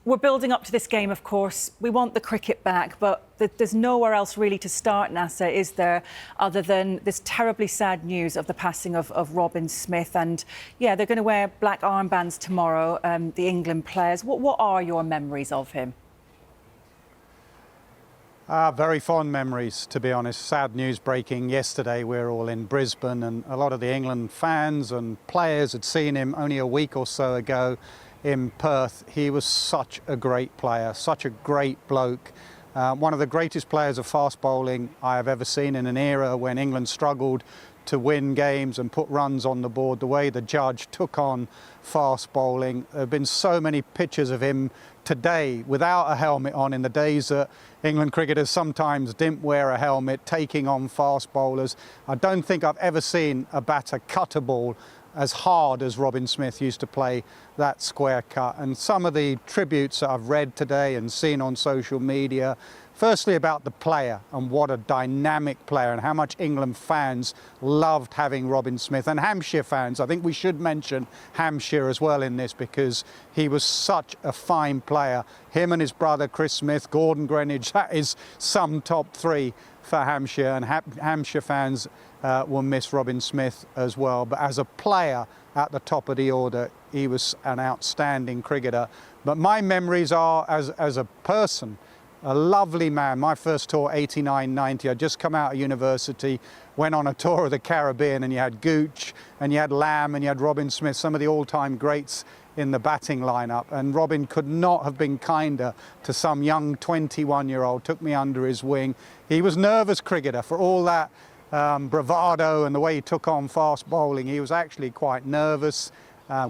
We're building up to this game, of course. We want the cricket back, but there's nowhere else really to start, Nasser, is there, other than this terribly sad news of the passing of Robin Smith. And, yeah, they're going to wear black armbands tomorrow, the England players. What are your memories of him? Very fond memories, to be honest. Sad news breaking yesterday. We're all in Brisbane, and a lot of the England fans and players had seen him only a week or so ago in Perth. He was such a great player, such a great bloke. One of the greatest players of fast bowling I have ever seen in an era when England struggled to win games and put runs on the board. The way the judge took on fast bowling. There have been so many pictures of him today without a helmet on, in the days that England cricketers sometimes didn't wear a helmet, taking on fast bowlers. I don't think I've ever seen a batter cut a ball as hard as Robin Smith used to play that square cut. And some of the tributes that I've read today and seen on social media, firstly about the player and what a dynamic player, and how much England fans loved having Robin Smith, and Hampshire fans. I think we should mention Hampshire as well in this, because he was such a fine player. Him and his brother Chris Smith, Gordon Greenidge, that is some top three for Hampshire, and Hampshire fans will miss Robin Smith as well. But as a player at the top of the order, he was an outstanding cricketer. But my memories are as a person, a lovely man. My first tour, 89, 90, I'd just come out of university, went on a tour of the Caribbean, and you had Gooch, and you had Lamb, and you had Robin Smith, some of the all-time greats in the batting lineup. And Robin could not have been kinder to some young 21-year-old, took me under his wing. He was nervous cricketer, for all that bravado and the way he took on fast bowling. He was actually quite nervous,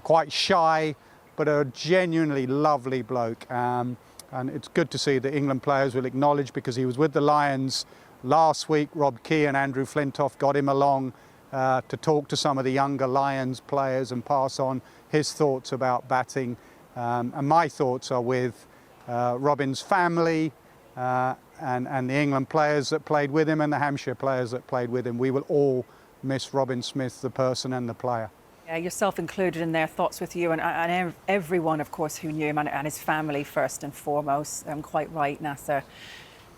quite shy, but a genuinely lovely bloke. And it's good to see that England players will acknowledge, because he was with the Lions last week. Rob Key and Andrew Flintoff got him along to talk to some of the younger Lions players and pass on his thoughts about batting. And my thoughts are with Robin's family and the England players that played with him, and the Hampshire players that played with him. We will all miss Robin Smith, the person and the player. Yeah, yourself included in their thoughts with you, and everyone, of course, who knew him, and his family first and foremost. Quite right, Nasser.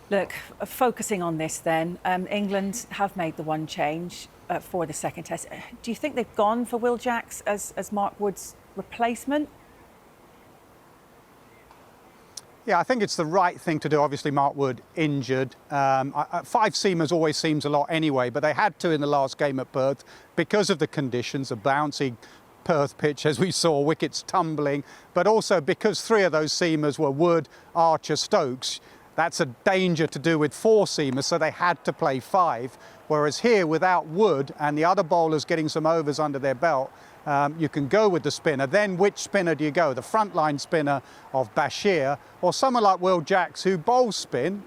Look, focusing on this then, England have made the one change for the second test. Do you think they've gone for Will Jacks as Mark Wood's replacement? Yeah, I think it's the right thing to do. Obviously, Mark Wood injured. Five seamers always seems a lot anyway, but they had to in the last game at Perth because of the conditions, a bouncy Perth pitch, as we saw, wickets tumbling, but also because three of those seamers were Wood, Archer, Stokes. That's a danger to do with four seamers, so they had to play five. Whereas here, without Wood and the other bowlers getting some overs under their belt, you can go with the spinner. Then which spinner do you go? The frontline spinner of Bashir, or someone like Will Jacks, who bowls spin,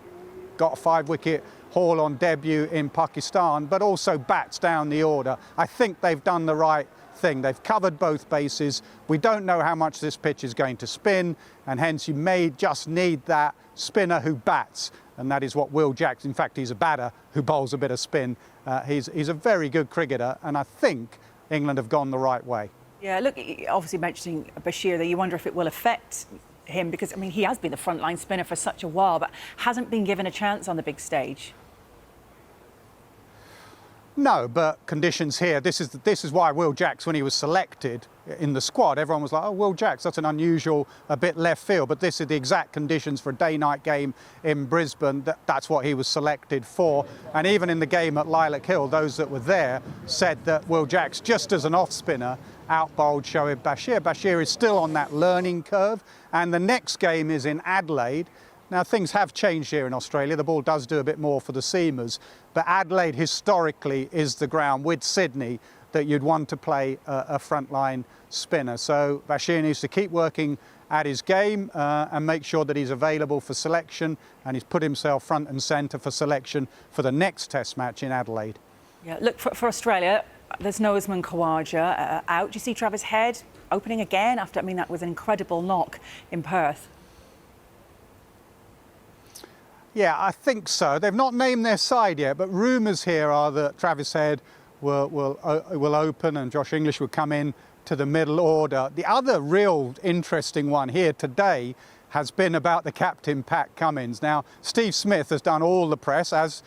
got a 5-wicket haul on debut in Pakistan, but also bats down the order. I think they've done the right thing. They've covered both bases. We don't know how much this pitch is going to spin, and hence you may just need that spinner who bats, and that is what Will Jacks, in fact, he's a batter who bowls a bit of spin. He's a very good cricketer, and I think England have gone the right way. Yeah, look, obviously mentioning Bashir there, you wonder if it will affect him, because, I mean, he has been the frontline spinner for such a while, but hasn't been given a chance on the big stage. No, but conditions here, this is why Will Jacks, when he was selected in the squad, everyone was like, oh, Will Jacks, that's an unusual, a bit left field, but this is the exact conditions for a day-night game in Brisbane. That's what he was selected for. And even in the game at Lilac Hill, those that were there said that Will Jacks, just as an off-spinner, out-bowled Shoaib Bashir. Bashir is still on that learning curve, and the next game is in Adelaide. Now, things have changed here in Australia. The ball does do a bit more for the seamers, but Adelaide historically is the ground with Sydney that you'd want to play a frontline spinner. So Bashir needs to keep working at his game and make sure that he's available for selection, and he's put himself front and centre for selection for the next Test match in Adelaide. Yeah, look, for Australia, there's no Usman Khawaja out. Do you see Travis Head opening again after, I mean, that was an incredible knock in Perth? Yeah, I think so. They've not named their side yet, but rumours here are that Travis Head will open and Josh English will come in to the middle order. The other real interesting one here today has been about the captain, Pat Cummins. Now, Steve Smith has done all the press, as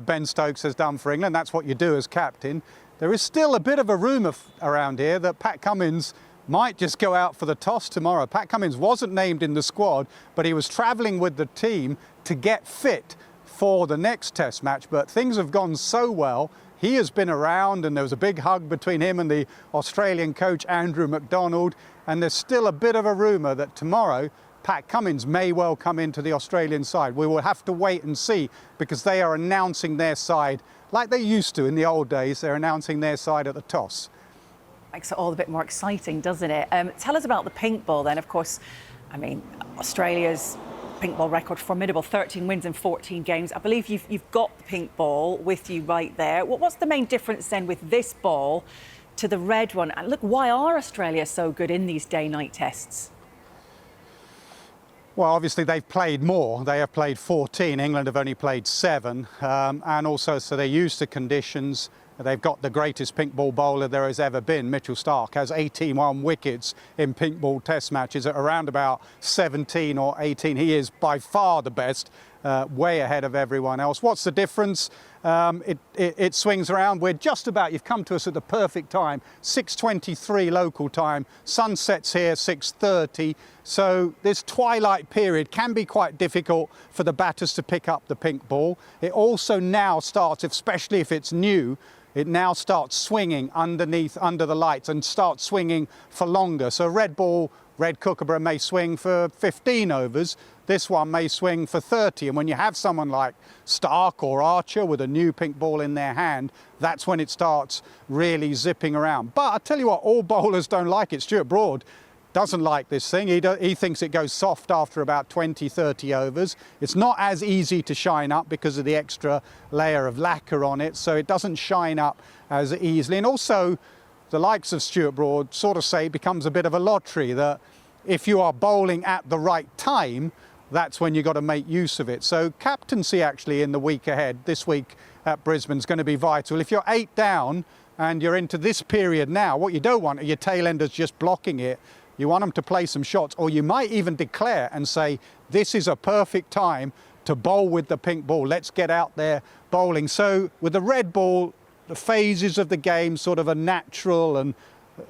Ben Stokes has done for England. That's what you do as captain. There is still a bit of a rumour around here that Pat Cummins might just go out for the toss tomorrow. Pat Cummins wasn't named in the squad, but he was travelling with the team to get fit for the next Test match. But things have gone so well. He has been around, and there was a big hug between him and the Australian coach, Andrew McDonald. And there's still a bit of a rumour that tomorrow Pat Cummins may well come into the Australian side. We will have to wait and see, because they are announcing their side like they used to in the old days. They're announcing their side at the toss. Makes it all a bit more exciting, doesn't it? Tell us about the pink ball then. Of course, I mean, Australia's pink ball record, formidable, 13 wins in 14 games. I believe you've got the pink ball with you right there. What's the main difference then with this ball to the red one? And look, why are Australia so good in these day-night tests? Well, obviously they've played more. They have played 14. England have only played 7. And also, so they're used to conditions. They've got the greatest pink ball bowler there has ever been. Mitchell Starc has 81 wickets in pink ball test matches at around about 17 or 18. He is by far the best, way ahead of everyone else. What's the difference? It swings around. We're just about, you've come to us at the perfect time, 6:23 local time. Sun sets here 6:30. So this twilight period can be quite difficult for the batters to pick up the pink ball. It also now starts, especially if it's new, it now starts swinging under the lights, and starts swinging for longer. So red ball, red kookaburra may swing for 15 overs. This one may swing for 30. And when you have someone like Starc or Archer with a new pink ball in their hand, that's when it starts really zipping around. But I tell you what, all bowlers don't like it. Stuart Broad doesn't like this thing. He thinks it goes soft after about 20, 30 overs. It's not as easy to shine up because of the extra layer of lacquer on it, so it doesn't shine up as easily. And also, the likes of Stuart Broad sort of say it becomes a bit of a lottery, that if you are bowling at the right time, that's when you've got to make use of it. So captaincy actually in the week ahead, this week at Brisbane, is going to be vital. If you're 8 down and you're into this period now, what you don't want are your tail enders just blocking it. You want them to play some shots, or you might even declare and say, this is a perfect time to bowl with the pink ball. Let's get out there bowling. So with the red ball, the phases of the game sort of are natural and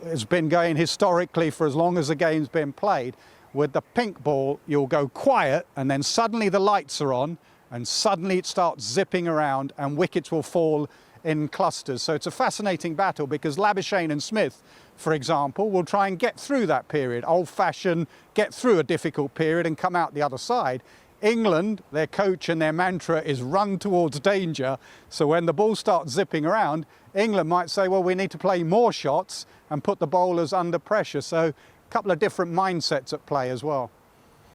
has been going historically for as long as the game's been played. With the pink ball, you'll go quiet, and then suddenly the lights are on, and suddenly it starts zipping around, and wickets will fall in clusters. So it's a fascinating battle, because Labuschagne and Smith, for example, will try and get through that period, old-fashioned, get through a difficult period and come out the other side. England, their coach and their mantra is run towards danger. So when the ball starts zipping around, England might say, well, we need to play more shots and put the bowlers under pressure. So a couple of different mindsets at play as well.